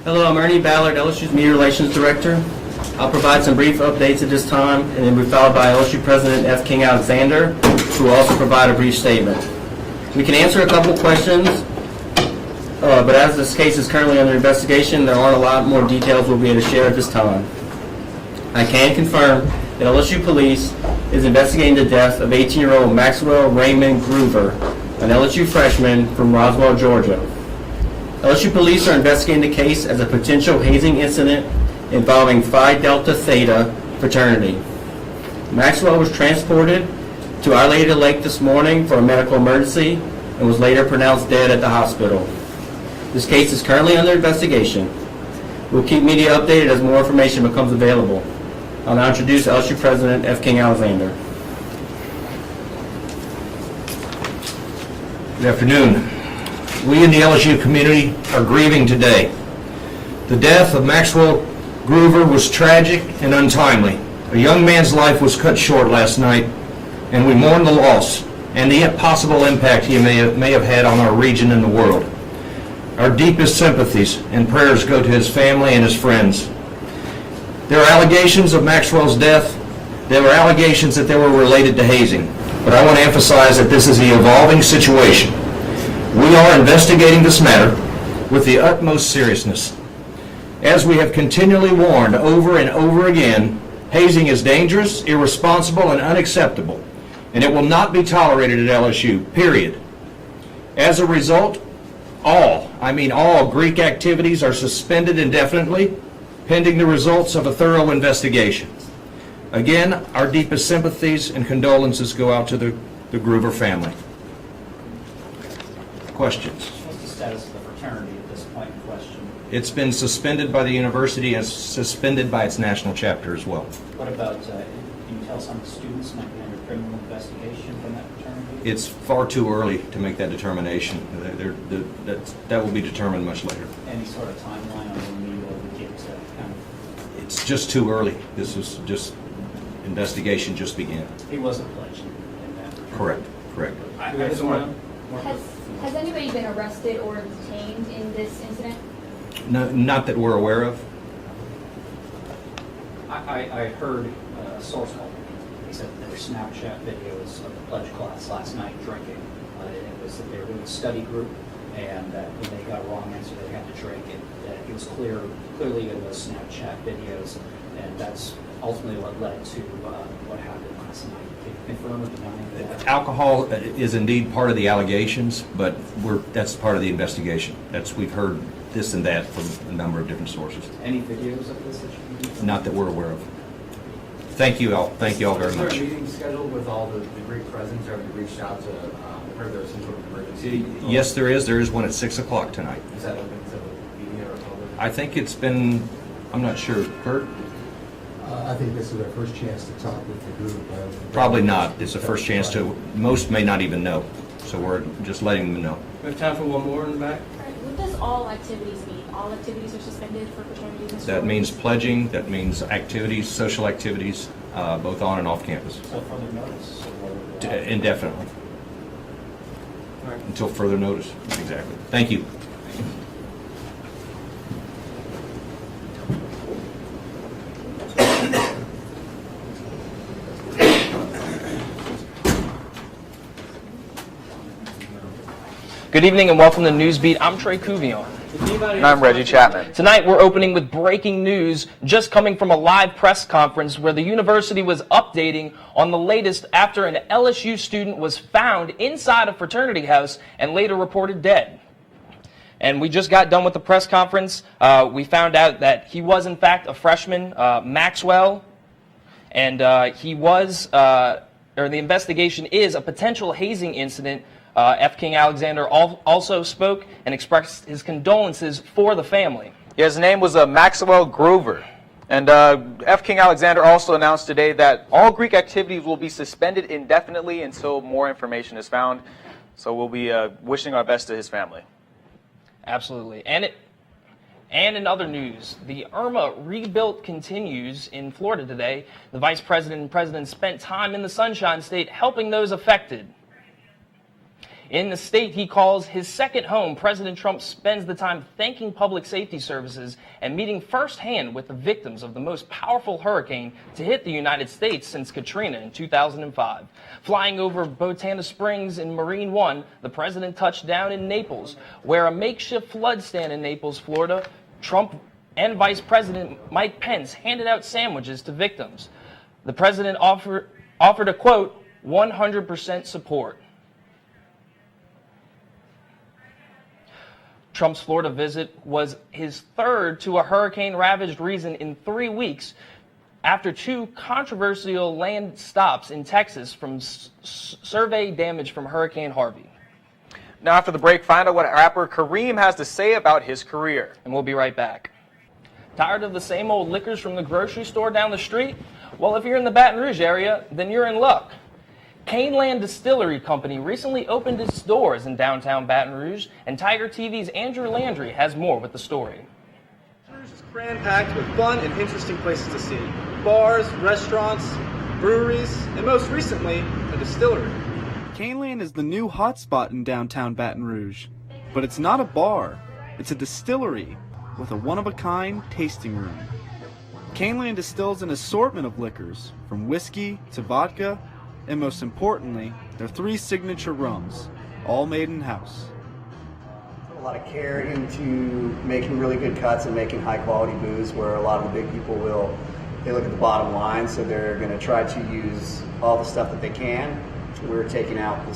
Hello, I'm Ernie Ballard, LSU's Media Relations Director. I'll provide some brief updates at this time, and then we'll be followed by LSU President F. King Alexander, who will also provide a brief statement. We can answer a couple questions, but as this case is currently under investigation, there aren't a lot more details we'll be able to share at this time. I can confirm that LSU Police is investigating the death of 18-year-old Maxwell Raymond Groover, an LSU freshman from Roswell, Georgia. LSU Police are investigating the case as a potential hazing incident involving Phi Delta Theta fraternity. Maxwell was transported to Our Lady of the Lake this morning for a medical emergency and was later pronounced dead at the hospital. This case is currently under investigation. We'll keep media updated as more information becomes available. I'll now introduce LSU President F. King Alexander. Good afternoon. We in the LSU community are grieving today. The death of Maxwell Groover was tragic and untimely. A young man's life was cut short last night, and we mourn the loss and the possible impact he may have had on our region and the world. Our deepest sympathies and prayers go to his family and his friends. There are allegations of Maxwell's death. There were allegations that they were related to hazing. But I want to emphasize that this is an evolving situation. We are investigating this matter with the utmost seriousness. As we have continually warned over and over again, hazing is dangerous, irresponsible, and unacceptable, and it will not be tolerated at LSU, period. As a result, all Greek activities are suspended indefinitely, pending the results of a thorough investigation. Again, our deepest sympathies and condolences go out to the Groover family. Questions? What's the status of the fraternity at this point in question? It's been suspended by the university and suspended by its national chapter as well. What about, can you tell some of the students might be under criminal investigation from that fraternity? It's far too early to make that determination. That will be determined much later. Any sort of timeline on when we will get to kind of... It's just too early. This was just, investigation just began. He wasn't pledged in that fraternity? Correct. I just want Has anybody been arrested or detained in this incident? No, not that we're aware of. I heard a source call. He said there were Snapchat videos of the pledge class last night drinking. It was that they were doing a study group, and that when they got a wrong answer, they had to drink. And it was clearly in those Snapchat videos, and that's ultimately what led to what happened last night. Can you confirm or deny that? Alcohol is indeed part of the allegations, but that's part of the investigation. We've heard this and that from a number of different sources. Any videos of this issue? Not that we're aware of. Thank you all. Thank you all very much. Is there a meeting scheduled with all the Greek presidents, or have you reached out to heard there was some sort of emergency? Yes, there is. There is one at 6 o'clock tonight. Is that open to the media or public? I think it's been, I'm not sure. Kurt? I think this is our first chance to talk with the group. Probably not. It's the first chance to, most may not even know. So we're just letting them know. We have time for one more in the back. What does all activities mean? All activities are suspended for fraternities and That sororities? means pledging, that means activities, social activities, both on and off campus. So further notice? Or whether- Indefinitely. All right. Until further notice. Exactly. Thank you. Good evening and welcome to Newsbeat. I'm Trey Cuvion. And I'm Reggie Chapman. Tonight we're opening with breaking news just coming from a live press conference where the university was updating on the latest after an LSU student was found inside a fraternity house and later reported dead. And we just got done with the press conference. We found out that he was in fact a freshman, Maxwell, and the investigation is a potential hazing incident. F. King Alexander also spoke and expressed his condolences for the family. Yeah, his name was Maxwell Groover. And F. King Alexander also announced today that all Greek activities will be suspended indefinitely until more information is found. So we'll be wishing our best to his family. Absolutely. And in other news, the Irma rebuild continues in Florida today. The Vice President and President spent time in the Sunshine State helping those affected. In the state he calls his second home, President Trump spends the time thanking public safety services and meeting firsthand with the victims of the most powerful hurricane to hit the United States since Katrina in 2005. Flying over Botana Springs in Marine One, the president touched down in Naples, where a makeshift flood stand in Naples, Florida, Trump and Vice President Mike Pence handed out sandwiches to victims. The president offered a, quote, 100% support. Trump's Florida visit was his third to a hurricane-ravaged region in 3 weeks after two controversial land stops in Texas from survey damage from Hurricane Harvey. Now after the break, find out what rapper Kareem has to say about his career. And we'll be right back. Tired of the same old liquors from the grocery store down the street? Well, if you're in the Baton Rouge area, then you're in luck. Caneland Distillery Company recently opened its doors in downtown Baton Rouge, and Tiger TV's Andrew Landry has more with the story. Baton Rouge is cram-packed with fun and interesting places to see. Bars, restaurants, breweries, and most recently, a distillery. Caneland is the new hotspot in downtown Baton Rouge. But it's not a bar, it's a distillery with a one-of-a-kind tasting room. Caneland distills an assortment of liquors, from whiskey to vodka, and most importantly, their 3 signature rums, all made in-house. A lot of care into making really good cuts and making high-quality booze, where a lot of the big people they look at the bottom line, so they're going to try to use all the stuff that they can. We're taking out the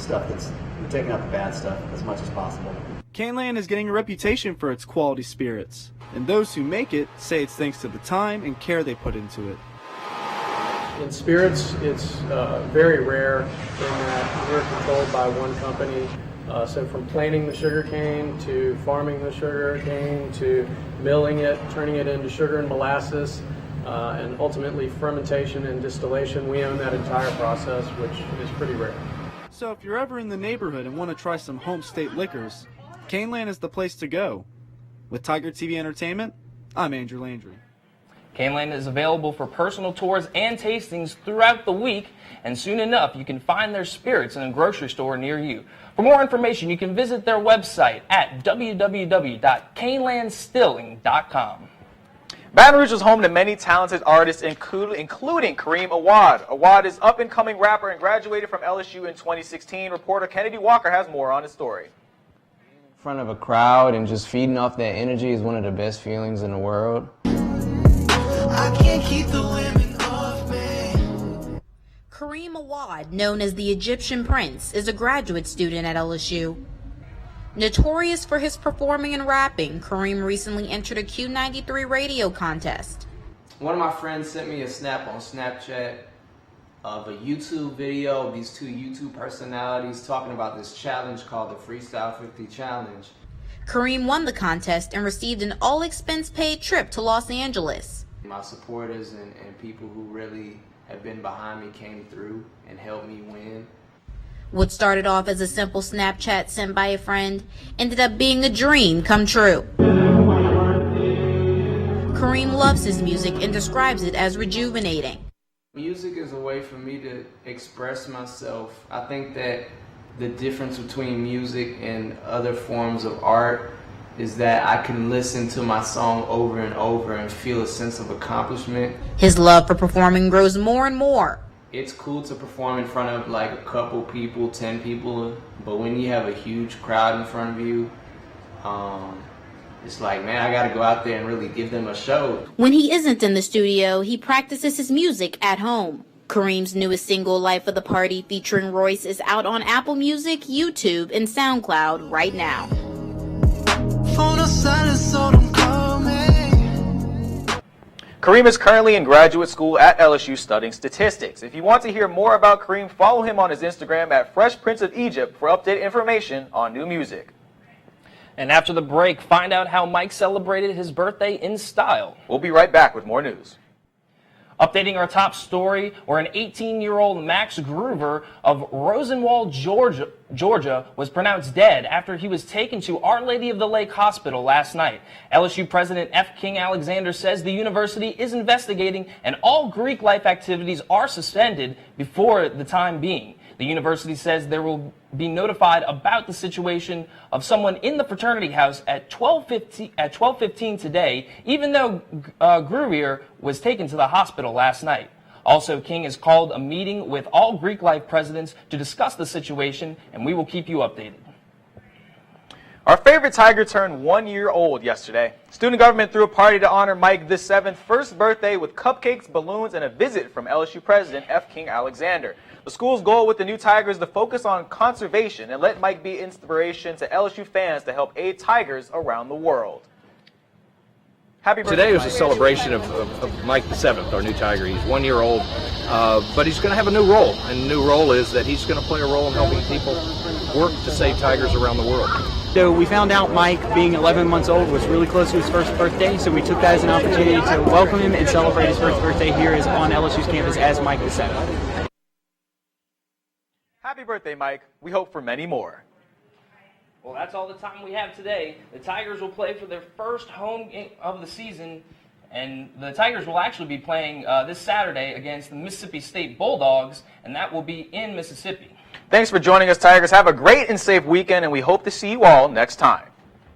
bad stuff as much as possible. Caneland is getting a reputation for its quality spirits, and those who make it say it's thanks to the time and care they put into it. In spirits, it's very rare in that we're controlled by one company. So from planting the sugar cane to farming the sugar cane to milling it, turning it into sugar and molasses, and ultimately fermentation and distillation, we own that entire process, which is pretty rare. So if you're ever in the neighborhood and want to try some home state liquors, Caneland is the place to go. With Tiger TV Entertainment, I'm Andrew Landry. Caneland is available for personal tours and tastings throughout the week, and soon enough you can find their spirits in a grocery store near you. For more information, you can visit their website at www.canelandstilling.com. Baton Rouge is home to many talented artists, including Kareem Awad. Awad is up-and-coming rapper and graduated from LSU in 2016. Reporter Kennedy Walker has more on his story. In front of a crowd and just feeding off that energy is one of the best feelings in the world. I can't keep the women off me. Kareem Awad, known as the Egyptian Prince, is a graduate student at LSU. Notorious for his performing and rapping, Kareem recently entered a Q93 radio contest. One of my friends sent me a snap on Snapchat of a YouTube video of these 2 YouTube personalities talking about this challenge called the Freestyle 50 Challenge. Kareem won the contest and received an all-expense-paid trip to Los Angeles. My supporters and people who really have been behind me came through and helped me win. What started off as a simple Snapchat sent by a friend ended up being a dream come true. Kareem loves his music and describes it as rejuvenating. Music is a way for me to express myself. I think that the difference between music and other forms of art is that I can listen to my song over and over and feel a sense of accomplishment. His love for performing grows more and more. It's cool to perform in front of like a couple people, 10 people, but when you have a huge crowd in front of you, it's like, man, I gotta go out there and really give them a show. When he isn't in the studio, he practices his music at home. Kareem's newest single, Life of the Party, featuring Royce, is out on Apple Music, YouTube, and SoundCloud right now. Kareem is currently in graduate school at LSU studying statistics. If you want to hear more about Kareem, follow him on his Instagram at Fresh Prince of Egypt for updated information on new music. And after the break, find out how Mike celebrated his birthday in style. We'll be right back with more news. Updating our top story, where an 18-year-old Max Groover of Rosenwald, Georgia, was pronounced dead after he was taken to Our Lady of the Lake Hospital last night. LSU President F. King Alexander says the university is investigating and all Greek life activities are suspended before the time being. The university says there will be notified about the situation of someone in the fraternity house at 12:15 today, even though Gruyere was taken to the hospital last night. Also, King has called a meeting with all Greek Life presidents to discuss the situation, and we will keep you updated. Our favorite Tiger turned 1 year old yesterday. Student government threw a party to honor Mike the 7th first birthday with cupcakes, balloons, and a visit from LSU President F. King Alexander. The school's goal with the new Tiger is to focus on conservation and let Mike be inspiration to LSU fans to help aid tigers around the world. Happy birthday, Today was Mike. a celebration of Mike the 7th, our new Tiger. He's 1 year old, but he's going to have a new role. And the new role is that he's going to play a role in helping people work to save tigers around the world. So we found out Mike, being 11 months old, was really close to his first birthday, so we took that as an opportunity to welcome him and celebrate his first birthday here on LSU's campus as Mike the 7th. Happy birthday, Mike. We hope for many more. Well, that's all the time we have today. The Tigers will play for their first home game of the season, and the Tigers will actually be playing this Saturday against the Mississippi State Bulldogs, and that will be in Mississippi. Thanks for joining us, Tigers. Have a great and safe weekend, and we hope to see you all next time.